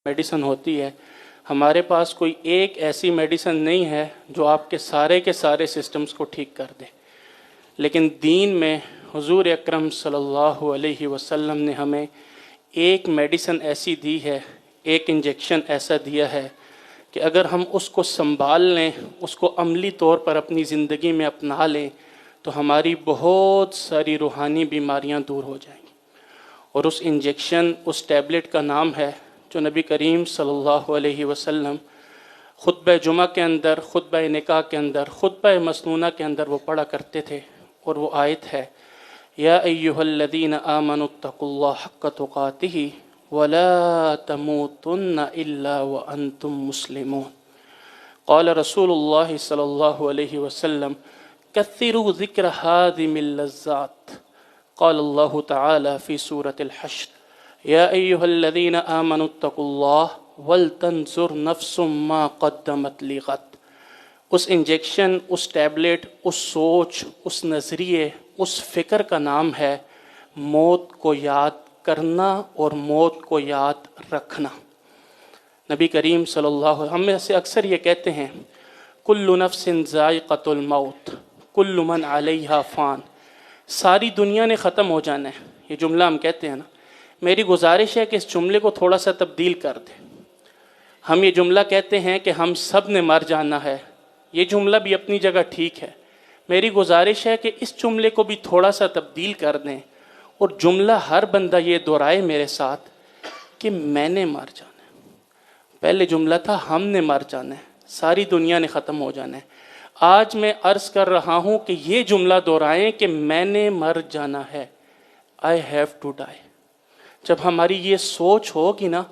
Medicine ہوتی ہے، ہمارے پاس کوئی ایک ایسی میڈیسن نہیں ہے جو آپ کے سارے سسٹمز کو ٹھیک کر دے، لیکن دین میں حضور اکرم صلی اللہ علیہ وسلم نے ہمیں ایک میڈیسن ایسی دی ہے، ایک انجیکشن ایسا دیا ہے کہ اگر ہم اس کو سنبھال لیں، اس کو عملی طور پر اپنی زندگی میں اپنا لیں تو ہماری بہت ساری روحانی بیماریاں دور ہو جائیں گی۔ اور اس انجیکشن، اس ٹیبلٹ کا نام ہے جو نبی کریم صلی اللہ علیہ وسلم خطبہ جمعہ کے اندر، خطبہ نکاح کے اندر، خطبہ مسنونہ کے اندر وہ پڑھا کرتے تھے، اور وہ آیت ہے یا ایھا الذین آمنوا اتقوا اللہ حق تقاتہ ولا تموتن الا وانتم مسلمون۔ قال رسول اللہ صلی اللہ علیہ وسلم کثروا ذکر ہادم اللذات۔ قال اللہ تعالی فی سورة الحشر یا ایھا الذین آمنوا اتقوا اللہ ولتنظر نفس ما قدمت لغد۔ اس انجیکشن، اس ٹیبلٹ، اس سوچ، اس نظریے، اس فکر کا نام ہے موت کو یاد کرنا اور موت کو یاد رکھنا۔ نبی کریم صلی اللہ علیہ وسلم ہم میں سے اکثر یہ کہتے ہیں کل نفس ذائقۃ الموت کل من علیہا فان، ساری دنیا نے ختم ہو جانا ہے، یہ جملہ ہم کہتے ہیں نا۔ میری گزارش ہے کہ اس جملے کو تھوڑا سا تبدیل کر دیں۔ ہم یہ جملہ کہتے ہیں کہ ہم سب نے مر جانا ہے، یہ جملہ بھی اپنی جگہ ٹھیک ہے۔ میری گزارش ہے کہ اس جملے کو بھی تھوڑا سا تبدیل کر دیں اور جملہ ہر بندہ یہ دہرائے میرے ساتھ کہ میں نے مر جانا ہے۔ پہلے جملہ تھا ہم نے مر جانا ہے، ساری دنیا نے ختم ہو جانا ہے۔ آج میں عرض کر رہا ہوں کہ یہ جملہ دہرائیں کہ میں نے مر جانا ہے، I have to die۔ جب ہماری یہ سوچ ہوگی نا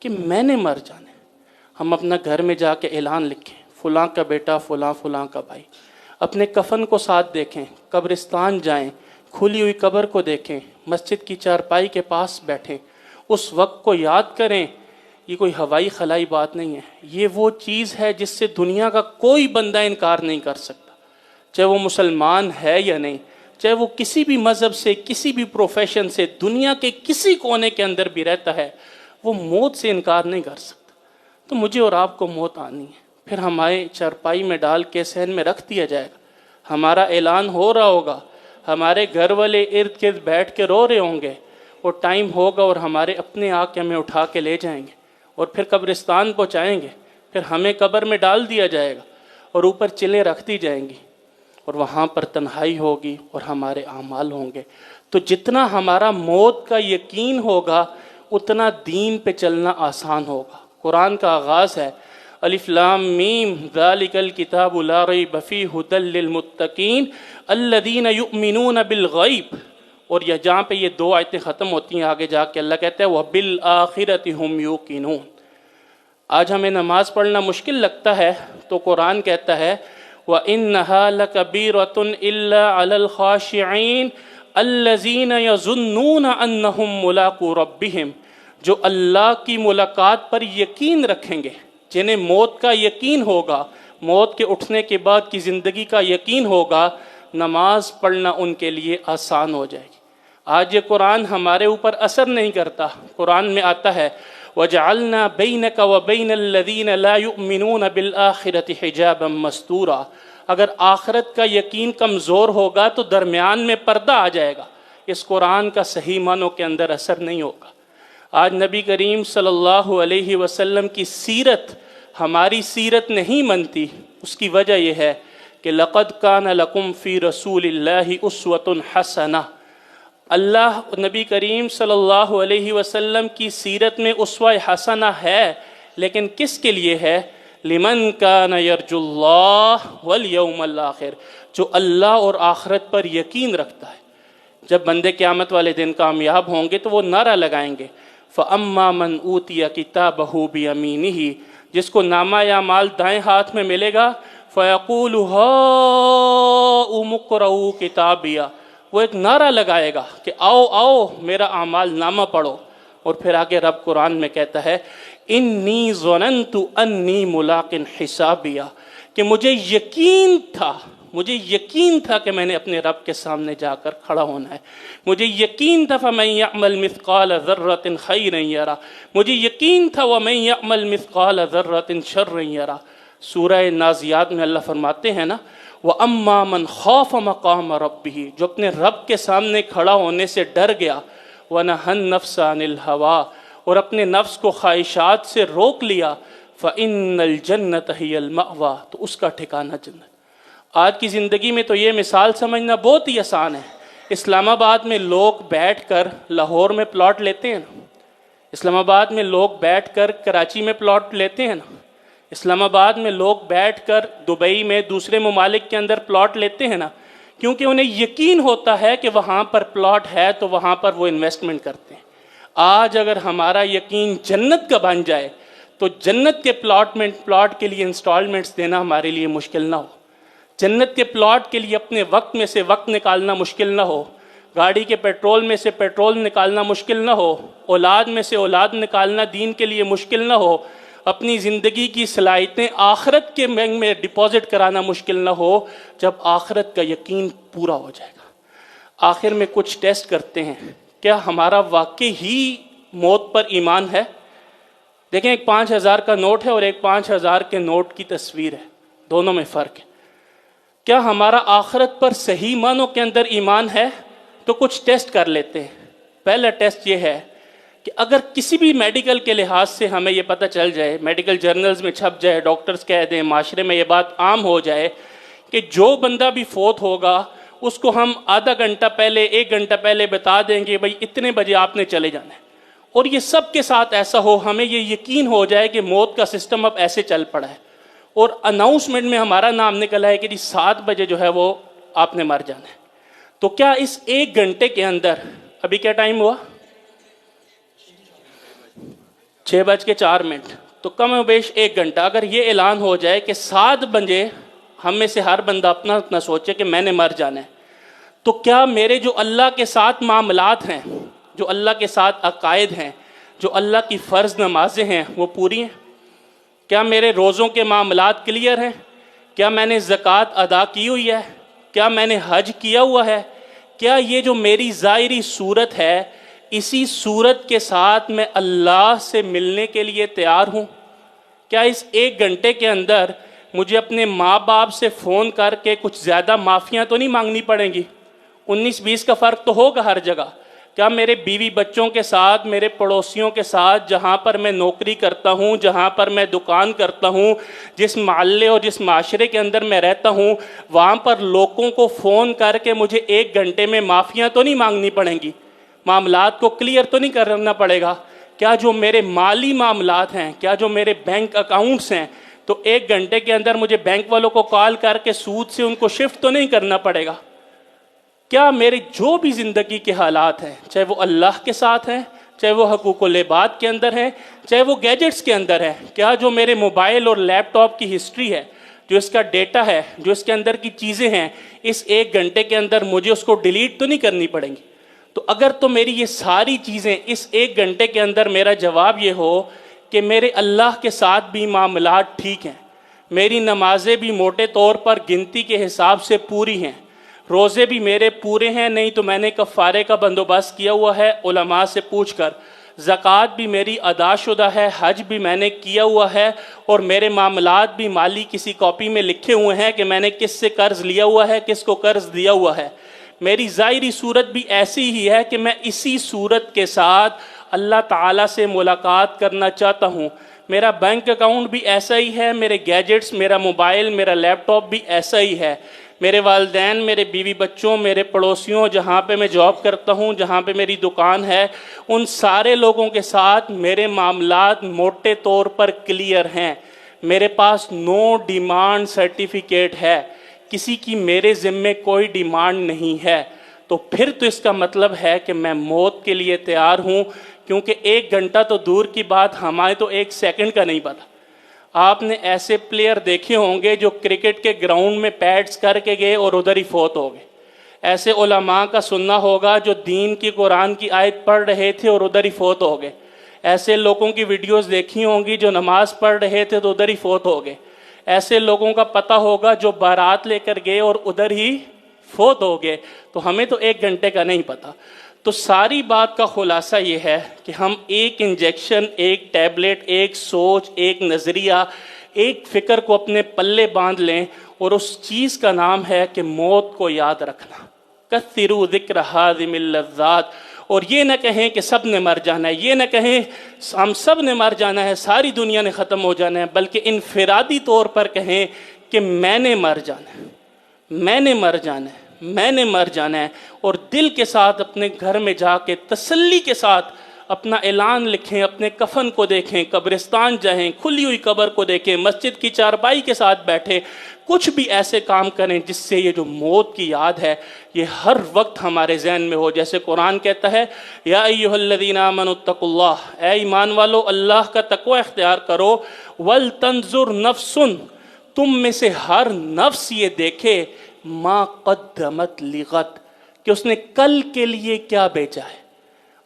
کہ میں نے مر جانا ہے، ہم اپنا گھر میں جا کے اعلان لکھیں فلاں کا بیٹا، فلاں کا بھائی، اپنے کفن کو ساتھ دیکھیں، قبرستان جائیں، کھلی ہوئی قبر کو دیکھیں، مسجد کی چارپائی کے پاس بیٹھیں، اس وقت کو یاد کریں۔ یہ کوئی ہوائی خلائی بات نہیں ہے، یہ وہ چیز ہے جس سے دنیا کا کوئی بندہ انکار نہیں کر سکتا، چاہے وہ مسلمان ہے یا نہیں، چاہے وہ کسی بھی مذہب سے، کسی بھی پروفیشن سے، دنیا کے کسی کونے کے اندر بھی رہتا ہے، وہ موت سے انکار نہیں کر سکتا۔ تو مجھے اور آپ کو موت آنی ہے، پھر ہمارے چارپائی میں ڈال کے صحن میں رکھ دیا جائے گا، ہمارا اعلان ہو رہا ہوگا، ہمارے گھر والے ارد گرد بیٹھ کے رو رہے ہوں گے، اور ٹائم ہوگا اور ہمارے اپنے آ کے ہمیں اٹھا کے لے جائیں گے اور پھر قبرستان پہنچائیں گے، پھر ہمیں قبر میں ڈال دیا جائے گا اور اوپر چلیں رکھ دی جائیں گی، اور وہاں پر تنہائی ہوگی اور ہمارے اعمال ہوں گے۔ تو جتنا ہمارا موت کا یقین ہوگا اتنا دین پہ چلنا آسان ہوگا۔ قرآن کا آغاز ہے الف لام میم ذالک الکتاب لا ریب فیہ ھدی للمتقین الذین یؤمنون بالغیب، اور یہ جہاں پہ یہ دو آیتیں ختم ہوتی ہیں آگے جا کے اللہ کہتا ہے وبالآخرۃ ھم یوقنون۔ آج ہمیں نماز پڑھنا مشکل لگتا ہے تو قرآن کہتا ہے وَإِنَّهَا لَكَبِيرَةٌ إِلَّا عَلَى الْخَاشِعِينَ الَّذِينَ يَظُنُّونَ أَنَّهُمْ مُلَاقُو رَبِّهِمْ، جو اللہ کی ملاقات پر یقین رکھیں گے، جنہیں موت کا یقین ہوگا، موت کے اٹھنے کے بعد کی زندگی کا یقین ہوگا، نماز پڑھنا ان کے لیے آسان ہو جائے گی۔ آج یہ قرآن ہمارے اوپر اثر نہیں کرتا۔ قرآن میں آتا ہے وَجَعَلْنَا بَيْنَكَ وَبَيْنَ الَّذِينَ لَا يُؤْمِنُونَ بِالْآخِرَةِ حِجَابًا مَسْتُورًا، اگر آخرت کا یقین کمزور ہوگا تو درمیان میں پردہ آ جائے گا، اس قرآن کا صحیح معنوں کے اندر اثر نہیں ہوگا۔ آج نبی کریم صلی اللہ علیہ وسلم کی سیرت ہماری سیرت نہیں منتی، اس کی وجہ یہ ہے کہ لَقَدْ كَانَ لَكُمْ فِي رَسُولِ اللَّهِ أُسْوَةٌ حَسَنَةٌ، اللہ نبی کریم صلی اللہ علیہ وسلم کی سیرت میں اسوہ حسنہ ہے، لیکن کس کے لیے ہے؟ لمن کان یرجو اللہ والیوم الآخر، جو اللہ اور آخرت پر یقین رکھتا ہے۔ جب بندے قیامت والے دن کامیاب ہوں گے تو وہ نعرہ لگائیں گے فَأَمَّا مَنْ أُوتِيَ كِتَابَهُ بِيَمِينِهِ، جس کو نامہ اعمال دائیں ہاتھ میں ملے گا فَيَقُولُ هَاؤُمُ اقْرَءُوا كِتَابِيَهْ، وہ ایک نعرہ لگائے گا کہ آؤ آؤ میرا اعمال نامہ پڑھو، اور پھر آگے رب قرآن میں کہتا ہے انی ظننت انی ملاق حسابیہ، کہ مجھے یقین تھا، مجھے یقین تھا کہ میں نے اپنے رب کے سامنے جا کر کھڑا ہونا ہے، مجھے یقین تھا فَمَن يَعْمَلْ مِثْقَالَ ذَرَّةٍ خَيْرًا يَرَهُ، مجھے یقین تھا وَمَن يَعْمَلْ مِثْقَالَ ذَرَّةٍ شَرًّا يَرَهُ۔ سورہ نازیات میں اللہ فرماتے ہیں نا وَأَمَّا مَنْ خَافَ مَقَامَ رَبِّهِ، جو اپنے رب کے سامنے کھڑا ہونے سے ڈر گیا، وَنَهَى النَّفْسَ عَنِ الْهَوَىٰ، اور اپنے نفس کو خواہشات سے روک لیا، فَإِنَّ الْجَنَّةَ هِيَ الْمَأْوَىٰ، تو اس کا ٹھکانہ جنت۔ آج کی زندگی میں تو یہ مثال سمجھنا بہت ہی آسان ہے۔ اسلام آباد میں لوگ بیٹھ کر لاہور میں پلاٹ لیتے ہیں نا، اسلام آباد میں لوگ بیٹھ کر کراچی میں پلاٹ لیتے ہیں نا، اسلام آباد میں لوگ بیٹھ کر دبئی میں دوسرے ممالک کے اندر پلاٹ لیتے ہیں نا، کیونکہ انہیں یقین ہوتا ہے کہ وہاں پر پلاٹ ہے تو وہاں پر وہ انویسٹمنٹ کرتے ہیں۔ آج اگر ہمارا یقین جنت کا بن جائے تو جنت کے پلاٹ کے لیے انسٹالمنٹس دینا ہمارے لیے مشکل نہ ہو، جنت کے پلاٹ کے لیے اپنے وقت میں سے وقت نکالنا مشکل نہ ہو، گاڑی کے پیٹرول میں سے پیٹرول نکالنا مشکل نہ ہو، اولاد میں سے اولاد نکالنا دین کے لیے مشکل نہ ہو، اپنی زندگی کی صلاحیتیں آخرت کے بینک میں ڈپازٹ کرانا مشکل نہ ہو، جب آخرت کا یقین پورا ہو جائے گا۔ آخر میں کچھ ٹیسٹ کرتے ہیں، کیا ہمارا واقعی ہی موت پر ایمان ہے؟ دیکھیں، ایک 5000 کا نوٹ ہے اور ایک 5000 کے نوٹ کی تصویر ہے، دونوں میں فرق ہے۔ کیا ہمارا آخرت پر صحیح معنوں کے اندر ایمان ہے؟ تو کچھ ٹیسٹ کر لیتے ہیں۔ پہلا ٹیسٹ یہ ہے کہ اگر کسی بھی میڈیکل کے لحاظ سے ہمیں یہ پتہ چل جائے، میڈیکل جرنلز میں چھپ جائے، ڈاکٹرز کہہ دیں، معاشرے میں یہ بات عام ہو جائے کہ جو بندہ بھی فوت ہوگا اس کو ہم آدھا گھنٹہ پہلے 1 گھنٹہ پہلے بتا دیں گے بھائی اتنے بجے آپ نے چلے جانا ہے، اور یہ سب کے ساتھ ایسا ہو، ہمیں یہ یقین ہو جائے کہ موت کا سسٹم اب ایسے چل پڑا ہے، اور اناؤنسمنٹ میں ہمارا نام نکلا ہے کہ جی 7 بجے جو ہے وہ آپ نے مر جانا ہے، تو کیا اس 1 گھنٹے کے اندر، ابھی کیا ٹائم ہوا؟ 6:04، تو کم و بیش 1 گھنٹہ اگر یہ اعلان ہو جائے کہ 7 بجے ہم میں سے ہر بندہ اپنا اپنا سوچے کہ میں نے مر جانا ہے، تو کیا میرے جو اللہ کے ساتھ معاملات ہیں، جو اللہ کے ساتھ عقائد ہیں، جو اللہ کی فرض نمازیں ہیں، وہ پوری ہیں؟ کیا میرے روزوں کے معاملات کلیئر ہیں؟ کیا میں نے زکوٰۃ ادا کی ہوئی ہے؟ کیا میں نے حج کیا ہوا ہے؟ کیا یہ جو میری ظاہری صورت ہے، اسی صورت کے ساتھ میں اللہ سے ملنے کے لیے تیار ہوں؟ کیا اس 1 گھنٹے کے اندر مجھے اپنے ماں باپ سے فون کر کے کچھ زیادہ معافیاں تو نہیں مانگنی پڑیں گی؟ 19-20 کا فرق تو ہوگا ہر جگہ۔ کیا میرے بیوی بچوں کے ساتھ، میرے پڑوسیوں کے ساتھ، جہاں پر میں نوکری کرتا ہوں، جہاں پر میں دکان کرتا ہوں، جس محلے اور جس معاشرے کے اندر میں رہتا ہوں، وہاں پر لوگوں کو فون کر کے مجھے 1 گھنٹے میں معافیاں تو نہیں مانگنی پڑیں گی؟ معاملات کو کلیئر تو نہیں کرنا پڑے گا؟ کیا جو میرے مالی معاملات ہیں، کیا جو میرے بینک اکاؤنٹس ہیں، تو 1 گھنٹے کے اندر مجھے بینک والوں کو کال کر کے سود سے ان کو شفٹ تو نہیں کرنا پڑے گا؟ کیا میرے جو بھی زندگی کے حالات ہیں، چاہے وہ اللہ کے ساتھ ہیں، چاہے وہ حقوق العباد کے اندر ہیں، چاہے وہ گیجٹس کے اندر ہیں، کیا جو میرے موبائل اور لیپ ٹاپ کی ہسٹری ہے، جو اس کا ڈیٹا ہے، جو اس کے اندر کی چیزیں ہیں، اس 1 گھنٹے کے اندر مجھے اس کو ڈیلیٹ تو نہیں کرنی پڑیں گی؟ تو اگر تو میری یہ ساری چیزیں اس 1 گھنٹے کے اندر میرا جواب یہ ہو کہ میرے اللہ کے ساتھ بھی معاملات ٹھیک ہیں، میری نمازیں بھی موٹے طور پر گنتی کے حساب سے پوری ہیں، روزے بھی میرے پورے ہیں، نہیں تو میں نے کفارے کا بندوبست کیا ہوا ہے علماء سے پوچھ کر، زکوٰۃ بھی میری ادا شدہ ہے، حج بھی میں نے کیا ہوا ہے، اور میرے معاملات بھی مالی کسی کاپی میں لکھے ہوئے ہیں کہ میں نے کس سے قرض لیا ہوا ہے، کس کو قرض دیا ہوا ہے، میری ظاہری صورت بھی ایسی ہی ہے کہ میں اسی صورت کے ساتھ اللہ تعالیٰ سے ملاقات کرنا چاہتا ہوں، میرا بینک اکاؤنٹ بھی ایسا ہی ہے، میرے گیجٹس، میرا موبائل، میرا لیپ ٹاپ بھی ایسا ہی ہے، میرے والدین، میرے بیوی بچوں، میرے پڑوسیوں، جہاں پہ میں جاب کرتا ہوں، جہاں پہ میری دکان ہے، ان سارے لوگوں کے ساتھ میرے معاملات موٹے طور پر کلیئر ہیں، میرے پاس نو ڈیمانڈ سرٹیفکیٹ ہے، کسی کی میرے ذمے کوئی ڈیمانڈ نہیں ہے، تو پھر تو اس کا مطلب ہے کہ میں موت کے لیے تیار ہوں، کیونکہ 1 گھنٹہ تو دور کی بات، ہمارے تو 1 سیکنڈ کا نہیں پتا۔ آپ نے ایسے پلیئر دیکھے ہوں گے جو کرکٹ کے گراؤنڈ میں پیڈز کر کے گئے اور ادھر ہی فوت ہو گئے، ایسے علماء کا سننا ہوگا جو دین کی قرآن کی آیت پڑھ رہے تھے اور ادھر ہی فوت ہو گئے، ایسے لوگوں کی ویڈیوز دیکھی ہوں گی جو نماز پڑھ رہے تھے تو ادھر ہی فوت ہو گئے، ایسے لوگوں کا پتہ ہوگا جو بارات لے کر گئے اور ادھر ہی فوت ہو گئے، تو ہمیں تو 1 گھنٹے کا نہیں پتہ۔ تو ساری بات کا خلاصہ یہ ہے کہ ہم ایک انجیکشن، ایک ٹیبلٹ، ایک سوچ، ایک نظریہ، ایک فکر کو اپنے پلے باندھ لیں، اور اس چیز کا نام ہے کہ موت کو یاد رکھنا۔ کثروا ذکر ہاضم اللذات، اور یہ نہ کہیں کہ سب نے مر جانا ہے، یہ نہ کہیں ہم سب نے مر جانا ہے، ساری دنیا نے ختم ہو جانا ہے، بلکہ انفرادی طور پر کہیں کہ میں نے مر جانا ہے، میں نے مر جانا ہے، میں نے مر جانا ہے، اور دل کے ساتھ اپنے گھر میں جا کے تسلی کے ساتھ اپنا اعلان لکھیں، اپنے کفن کو دیکھیں، قبرستان جائیں، کھلی ہوئی قبر کو دیکھیں، مسجد کی چارپائی کے ساتھ بیٹھیں، کچھ بھی ایسے کام کریں جس سے یہ جو موت کی یاد ہے یہ ہر وقت ہمارے ذہن میں ہو۔ جیسے قرآن کہتا ہے یا ایھا الذین آمنوا اتقوا اللہ، اے ایمان والو اللہ کا تقوی اختیار کرو، ولتنظر نفس، تم میں سے ہر نفس یہ دیکھے ما قدمت لغد، کہ اس نے کل کے لیے کیا بیچا ہے۔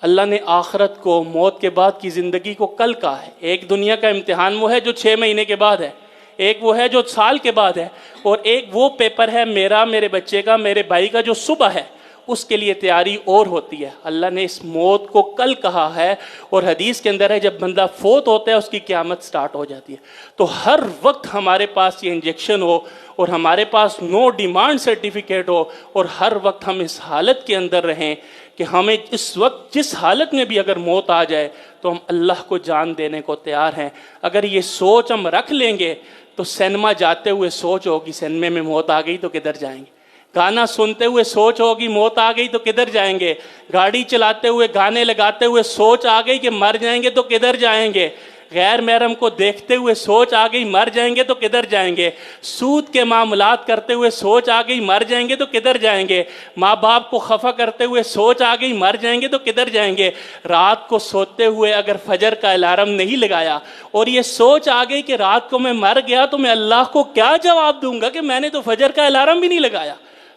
اللہ نے آخرت کو، موت کے بعد کی زندگی کو کل کہا ہے۔ ایک دنیا کا امتحان وہ ہے جو 6 مہینے کے بعد ہے، ایک وہ ہے جو سال کے بعد ہے، اور ایک وہ پیپر ہے میرا، میرے بچے کا، میرے بھائی کا جو صبح ہے، اس کے لیے تیاری اور ہوتی ہے۔ اللہ نے اس موت کو کل کہا ہے، اور حدیث کے اندر ہے جب بندہ فوت ہوتا ہے اس کی قیامت سٹارٹ ہو جاتی ہے۔ تو ہر وقت ہمارے پاس یہ انجیکشن ہو، اور ہمارے پاس نو ڈیمانڈ سرٹیفکیٹ ہو، اور ہر وقت ہم اس حالت کے اندر رہیں کہ ہمیں اس وقت جس حالت میں بھی اگر موت آ جائے تو ہم اللہ کو جان دینے کو تیار ہیں۔ اگر یہ سوچ ہم رکھ لیں گے تو سینما جاتے ہوئے سوچ ہوگی سینما میں موت آ گئی تو کدھر جائیں گے، گانا سنتے ہوئے سوچ ہوگی موت آ گئی تو کدھر جائیں گے، گاڑی چلاتے ہوئے گانے لگاتے ہوئے سوچ آ گئی کہ مر جائیں گے تو کدھر جائیں گے، غیر محرم کو دیکھتے ہوئے سوچ آ گئی مر جائیں گے تو کدھر جائیں گے، سود کے معاملات کرتے ہوئے سوچ آ گئی مر جائیں گے تو کدھر جائیں گے، ماں باپ کو خفا کرتے ہوئے سوچ آ گئی مر جائیں گے تو کدھر جائیں گے، رات کو سوتے ہوئے اگر فجر کا الارم نہیں لگایا اور یہ سوچ آ گئی کہ رات کو میں مر گیا تو میں اللہ کو کیا جواب دوں گا کہ میں نے تو فجر کا الارم بھی نہیں لگایا۔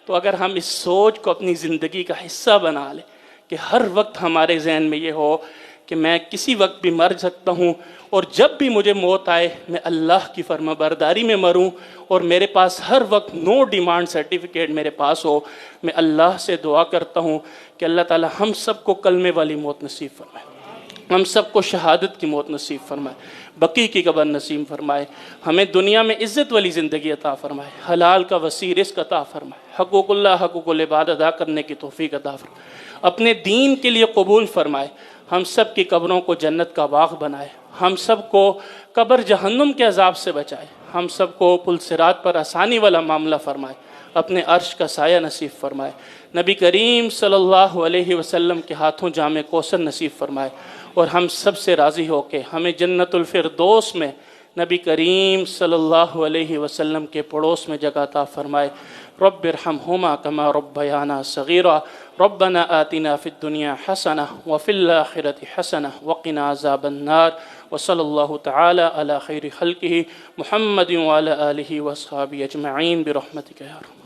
تو اگر ہم اس سوچ کو اپنی زندگی کا حصہ بنا لیں کہ ہر وقت ہمارے ذہن میں یہ ہو کہ میں کسی وقت بھی مر سکتا ہوں، اور جب بھی مجھے موت آئے میں اللہ کی فرما برداری میں مروں، اور میرے پاس ہر وقت نو ڈیمانڈ سرٹیفکیٹ میرے پاس ہو، میں اللہ سے دعا کرتا ہوں کہ اللہ تعالی ہم سب کو کلمے والی موت نصیب فرمائے، ہم سب کو شہادت کی موت نصیب فرمائے، بقی کی قبر نصیب فرمائے، ہمیں دنیا میں عزت والی زندگی عطا فرمائے، حلال کا وسیع رزق عطا فرمائے، حقوق اللہ حقوق العباد ادا کرنے کی توفیق عطا فرمائے، اپنے دین کے لیے قبول فرمائے، ہم سب کی قبروں کو جنت کا باغ بنائے، ہم سب کو قبر جہنم کے عذاب سے بچائے، ہم سب کو پل صراط پر آسانی والا معاملہ فرمائے، اپنے عرش کا سایہ نصیب فرمائے، نبی کریم صلی اللہ علیہ وسلم کے ہاتھوں جام کوثر نصیب فرمائے، اور ہم سب سے راضی ہو کے ہمیں جنت الفردوس میں نبی کریم صلی اللہ علیہ وسلم کے پڑوس میں جگہ عطا فرمائے۔ رب ارحمہما کما ربیانا صغیرا، ربنا آتنا فی الدنیا حسنہ وفی الآخرۃ حسنہ وقنا عذاب النار، وصلی اللہ تعالی علی خیر خلقہ محمد وعلی آلہ واصحابہ اجمعین برحمتک یا رب۔